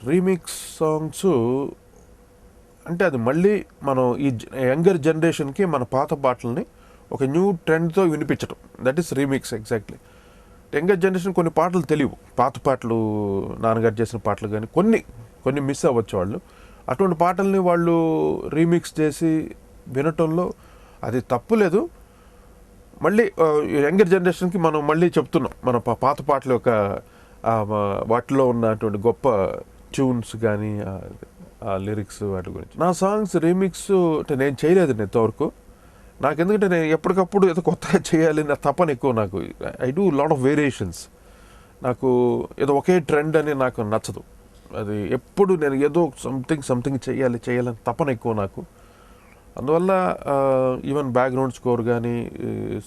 Remix songs అంటే అది మళ్ళీ మనం ఈ యంగర్ జనరేషన్కి మన పాత పాటలని ఒక న్యూ ట్రెండ్తో వినిపించడం, that is remix exactly. Younger generation కొన్ని పాటలు తెలియవు, పాత పాటలు నాన్నగారు చేసిన పాటలు కానీ కొన్ని మిస్ అవ్వచ్చు వాళ్ళు. అటువంటి పాటల్ని వాళ్ళు రీమిక్స్ చేసి వినటంలో అది తప్పులేదు. మళ్ళీ యంగర్ జనరేషన్కి మనం మళ్ళీ చెప్తున్నాం మన పాత పాటల యొక్క వాటిలో ఉన్నటువంటి గొప్ప ట్యూన్స్ కానీ ఆ లిరిక్స్ వాటి గురించి. నా సాంగ్స్ రీమిక్స్ అంటే నేను చేయలేదు ఇంతవరకు. నాకు ఎందుకంటే నేను ఎప్పటికప్పుడు ఏదో కొత్తగా చేయాలి నా తపన ఎక్కువ. నాకు I do lot of variations. నాకు ఏదో ఒకే ట్రెండ్ అని నాకు నచ్చదు. అది ఎప్పుడు నేను ఏదో సంథింగ్ చేయాలని తపన ఎక్కువ నాకు. అందువల్ల ఈవెన్ బ్యాక్గ్రౌండ్ స్కోర్ కానీ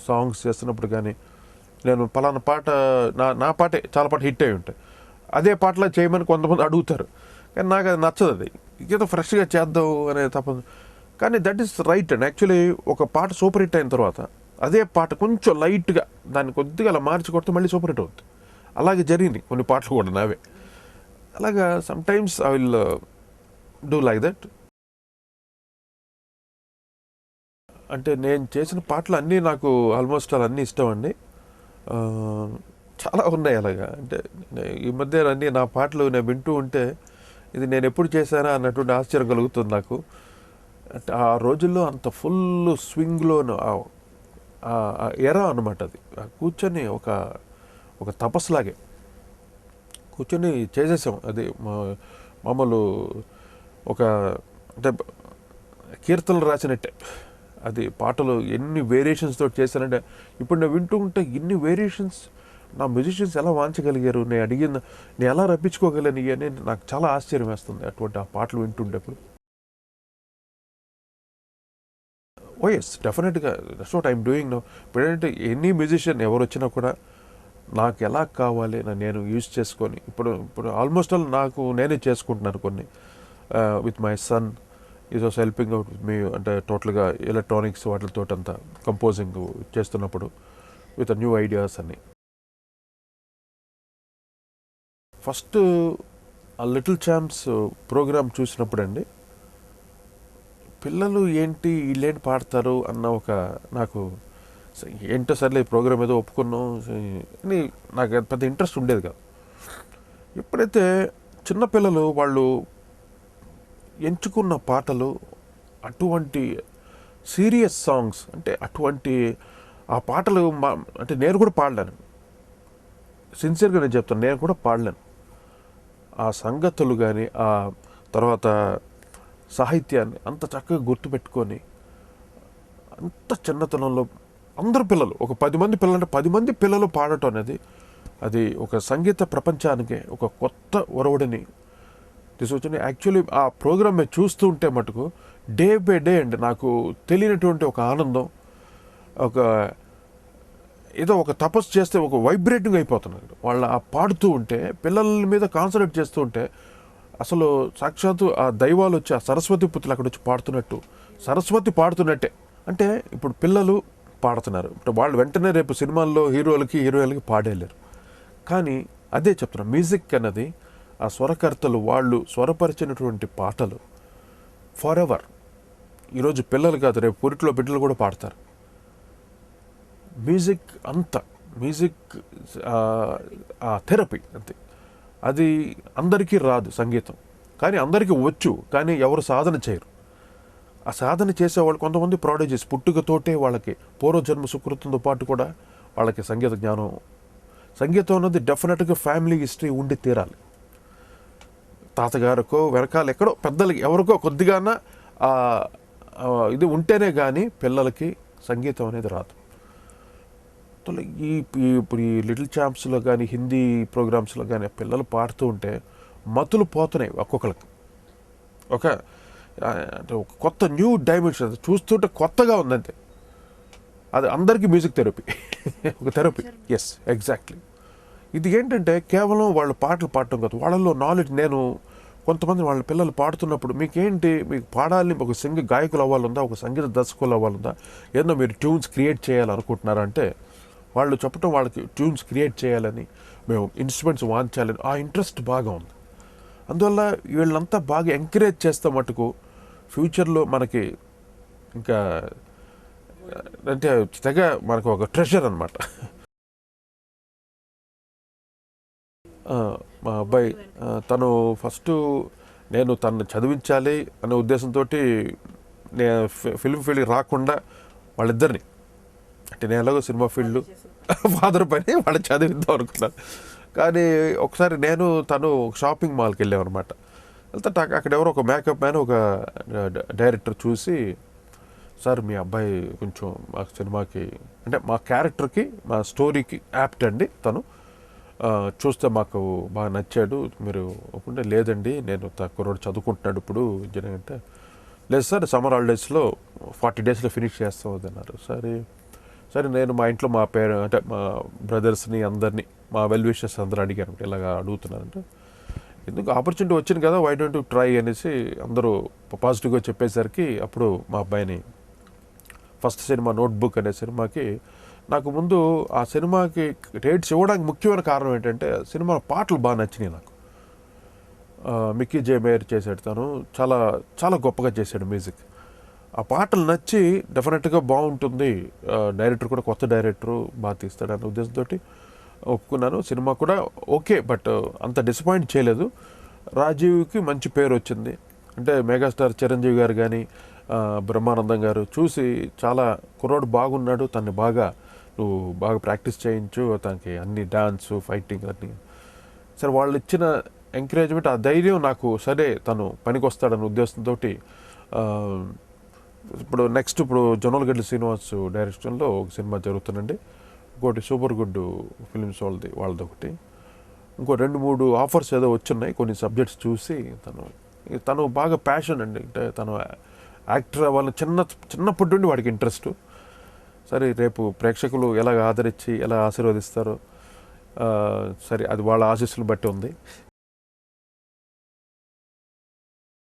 సాంగ్స్ చేస్తున్నప్పుడు కానీ నేను పలానా పాట నా పాటే చాలా పాట హిట్ అయి ఉంటాయి, అదే పాటలా చేయమని కొంతమంది అడుగుతారు, కానీ నాకు అది నచ్చదు. అది ఏదో ఫ్రెష్గా చేద్దాం అనే తప్ప. కానీ that is right and actually ఒక పాట సూపర్ హిట్ అయిన తర్వాత అదే పాట కొంచెం లైట్గా దాన్ని కొద్దిగా అలా మార్చి కొడితే మళ్ళీ సూపర్ హిట్ అవుతుంది. అలాగే జరిగింది కొన్ని పాటలు కూడా నావే. అలాగా sometimes I will do like that. అంటే నేను చేసిన పాటలు అన్నీ నాకు ఆల్మోస్ట్ అన్నీ ఇష్టం అండి. చాలా ఉన్నాయి అలాగా. అంటే ఈ మధ్య అన్నీ నా పాటలు నేను వింటూ ఉంటే ఇది నేను ఎప్పుడు చేశానా అన్నటువంటి ఆశ్చర్యం కలుగుతుంది నాకు. అంటే ఆ రోజుల్లో అంత ఫుల్ స్వింగ్లో ఎరా అనమాట అది. కూర్చొని ఒక తపస్సులాగే కూర్చొని చేసేసాం. అది మామూలు ఒక అంటే కీర్తనలు రాసినట్టే అది. పాటలు ఎన్ని వేరియేషన్స్ తోటి చేశానంటే ఇప్పుడు నేను వింటూ ఉంటే ఇన్ని వేరియేషన్స్ నా మ్యూజిషియన్స్ ఎలా వాంచగలిగారు, నేను ఎలా రప్పించుకోగలను అని నాకు చాలా ఆశ్చర్యం వేస్తుంది అటువంటి ఆ పాటలు వింటుండేప్పుడు. ఓ ఎస్, డెఫినెట్గా that's what I'm doing now. ఇప్పుడంటే ఎనీ మ్యూజిషియన్ ఎవరు వచ్చినా కూడా నాకు ఎలా కావాలి నేను యూజ్ చేసుకొని ఇప్పుడు ఆల్మోస్ట్ ఆల్ నాకు నేనే చేసుకుంటున్నాను కొన్ని with my son is also helping out with me. అంటే టోటల్గా ఎలక్ట్రానిక్స్ వాటితో అంతా కంపోజింగ్ చేస్తున్నప్పుడు విత్ న్యూ ఐడియాస్ అన్ని. ఫస్ట్ ఆ లిటిల్ ఛాంప్స్ ప్రోగ్రామ్ చూసినప్పుడు అండి, పిల్లలు వీళ్ళేంటి పాడతారు అన్న ఒక నాకు ఏంటో సర్లే ప్రోగ్రామ్ ఏదో ఒప్పుకున్నాం అని నాకు పెద్ద ఇంట్రెస్ట్ ఉండేది కాదు. ఎప్పుడైతే చిన్నపిల్లలు వాళ్ళు ఎంచుకున్న పాటలు అటువంటి సీరియస్ సాంగ్స్, అంటే అటువంటి ఆ పాటలు అంటే నేను కూడా పాడలేను, సిన్సియర్గా నేను చెప్తాను, నేను కూడా పాడలేను. ఆ సంగతులు కానీ ఆ తర్వాత సాహిత్యాన్ని అంత చక్కగా గుర్తుపెట్టుకొని అంత చిన్నతనంలో అందరు పిల్లలు ఒక 10 మంది పిల్లలు అంటే 10 మంది పిల్లలు పాడటం అనేది అది ఒక సంగీత ప్రపంచానికి ఒక కొత్త ఒరవడిని తీసుకొచ్చింది. యాక్చువల్లీ ఆ ప్రోగ్రామ్ మేము చూస్తూ ఉంటే మటుకు డే బై డే అండి నాకు తెలియనటువంటి ఒక ఆనందం, ఒక ఏదో ఒక తపస్సు చేస్తే ఒక వైబ్రేటింగ్ అయిపోతున్నారు వాళ్ళు ఆ పాడుతూ ఉంటే, పిల్లల మీద కాన్సన్ట్రేట్ చేస్తూ ఉంటే అసలు సాక్షాత్తు ఆ దైవాలు వచ్చి ఆ సరస్వతి పుత్రులు అక్కడ వచ్చి పాడుతున్నట్టు, సరస్వతి పాడుతున్నట్టే. అంటే ఇప్పుడు పిల్లలు పాడుతున్నారు, ఇప్పుడు వాళ్ళు వెంటనే రేపు సినిమాల్లో హీరోయిన్లకి పాడేయలేరు. కానీ అదే చెప్తున్నా, మ్యూజిక్ అన్నది ఆ స్వరకర్తలు వాళ్ళు స్వరపరిచినటువంటి పాటలు ఫర్ ఎవర్. ఈరోజు పిల్లలు కాదు, రేపు పురిట్లో బిడ్డలు కూడా పాడతారు. మ్యూజిక్ థెరపీ అంతే. అది అందరికీ రాదు సంగీతం, కానీ అందరికీ వచ్చు, కానీ ఎవరు సాధన చేయరు. ఆ సాధన చేసేవాళ్ళు కొంతమంది ప్రాడీజీస్ పుట్టుకతోటే వాళ్ళకి పూర్వజన్మ సుకృతంతో పాటు కూడా వాళ్ళకి సంగీతం అన్నది డెఫినెట్గా ఫ్యామిలీ హిస్టరీ ఉండి తీరాలి. తాతగారికో వెనకాల ఎక్కడో పెద్దలకి ఎవరికో కొద్దిగానా ఇది ఉంటేనే కానీ పిల్లలకి సంగీతం అనేది రాదు. ఇప్పుడు ఈ లిటిల్ ఛాంప్స్లో కానీ హిందీ ప్రోగ్రామ్స్లో కానీ పిల్లలు పాడుతూ ఉంటే మతులు పోతున్నాయి ఒక్కొక్కరికి. అంటే ఒక కొత్త న్యూ డైమెన్షన్ చూస్తుంటే కొత్తగా ఉందంతే. అది అందరికీ మ్యూజిక్ థెరపీ ఒక థెరపీ. Yes, exactly. ఇది ఏంటంటే కేవలం వాళ్ళు పాటలు పాడటం కాదు, వాళ్ళలో నాలెడ్జ్. నేను కొంతమంది వాళ్ళ పిల్లలు పాడుతున్నప్పుడు మీకు పాడాలి, ఒక గాయకులు అవ్వాలందా, ఒక సంగీత దర్శకులు అవ్వాలందా, ఏదో మీరు ట్యూన్స్ క్రియేట్ చేయాలనుకుంటున్నారా అంటే వాళ్ళు చెప్పడం వాళ్ళకి ట్యూన్స్ క్రియేట్ చేయాలని, మేము ఇన్స్ట్రుమెంట్స్ వాంచాలని ఆ ఇంట్రెస్ట్ బాగా ఉంది. అందువల్ల వీళ్ళంతా బాగా ఎంకరేజ్ చేస్తే మటుకు ఫ్యూచర్లో మనకి ఇంకా అంటే తెగ మనకు ఒక ట్రెషర్ అనమాట. మా అబ్బాయి తను ఫస్ట్ నేను తను చదివించాలి అనే ఉద్దేశంతో నేను ఫిల్మ్ ఫీల్డ్కి రాకుండా వాళ్ళిద్దరిని, అంటే నేను ఎలాగో సినిమా ఫీల్డ్ ఫాదర్ పని వాళ్ళు చదివిద్దాం అనుకున్నాను. కానీ ఒకసారి నేను తను షాపింగ్ మాల్కి వెళ్ళామన్నమాట. వెళ్తే అక్కడ ఎవరో ఒక మేకప్ మ్యాన్ ఒక డైరెక్టర్ చూసి, సార్ మీ అబ్బాయి కొంచెం మా సినిమాకి అంటే మా క్యారెక్టర్కి మా స్టోరీకి యాప్ట్ అండి, తను చూస్తే మాకు బాగా నచ్చాడు, మీరు ఒప్పుకుంటే లేదండి నేను కుర్రోడు చదువుకుంటున్నాడు ఇప్పుడు ఇంజనీరింగ్ అంటే, లేదు సార్ సమ్మర్ హాలిడేస్లో 40 డేస్లో ఫినిష్ చేస్తాం అన్నారు. సరే నేను మా ఇంట్లో మా అంటే మా బ్రదర్స్ని అందరినీ మా వెల్ విషర్స్ అందరూ అడిగాను, ఇలాగా అడుగుతున్నారంటే ఎందుకు ఆపర్చునిటీ వచ్చింది కదా వై డోంట్ యు ట్రై అనేసి అందరూ పాజిటివ్గా చెప్పేసరికి అప్పుడు మా అబ్బాయిని ఫస్ట్ సినిమా నోట్బుక్ అనే సినిమాకి, నాకు ముందు ఆ సినిమాకి రేట్స్ ఇవ్వడానికి ముఖ్యమైన కారణం ఏంటంటే సినిమా పాటలు బాగా నచ్చినాయి నాకు. మిక్కీ జే మేయర్ చేశాడు, తను చాలా చాలా గొప్పగా చేశాడు మ్యూజిక్. ఆ పాటలు నచ్చి డెఫినెట్గా బాగుంటుంది, డైరెక్టర్ కూడా కొత్త డైరెక్టరు బాగా తీస్తాడు అనే ఉద్దేశంతో ఒప్పుకున్నాను. సినిమా కూడా ఓకే, బట్ అంత డిసప్పాయింట్ చేయలేదు. రాజీవ్కి మంచి పేరు వచ్చింది, అంటే మెగాస్టార్ చిరంజీవి గారు కానీ బ్రహ్మానందం గారు చూసి చాలా కుర్రాడు బాగున్నాడు, తన్ని బాగా నువ్వు బాగా ప్రాక్టీస్ చేయించు, తనకి అన్ని డాన్స్ ఫైటింగ్ అన్నీ. సరే వాళ్ళు ఇచ్చిన ఎంకరేజ్మెంట్ ఆ ధైర్యం నాకు సరే తను పనికి వస్తాడన్న ఉద్దేశంతో ఇప్పుడు జొన్నలగడ్డ శ్రీనివాస్ డైరెక్షన్లో ఒక సినిమా జరుగుతుందండి. ఇంకోటి సూపర్ గుడ్ ఫిలిమ్స్ వాళ్ళది ఒకటి, ఇంకో 2-3 ఆఫర్స్ ఏదో వచ్చున్నాయి కొన్ని సబ్జెక్ట్స్ చూసి. తను బాగా ప్యాషన్ అండి, అంటే తను యాక్టర్ అవ్వాలని చిన్నప్పటి నుండి వాడికి ఇంట్రెస్ట్. సరే రేపు ప్రేక్షకులు ఎలా ఆదరించి ఎలా ఆశీర్వదిస్తారో సరే అది వాళ్ళ ఆశీస్సులు బట్టి ఉంది.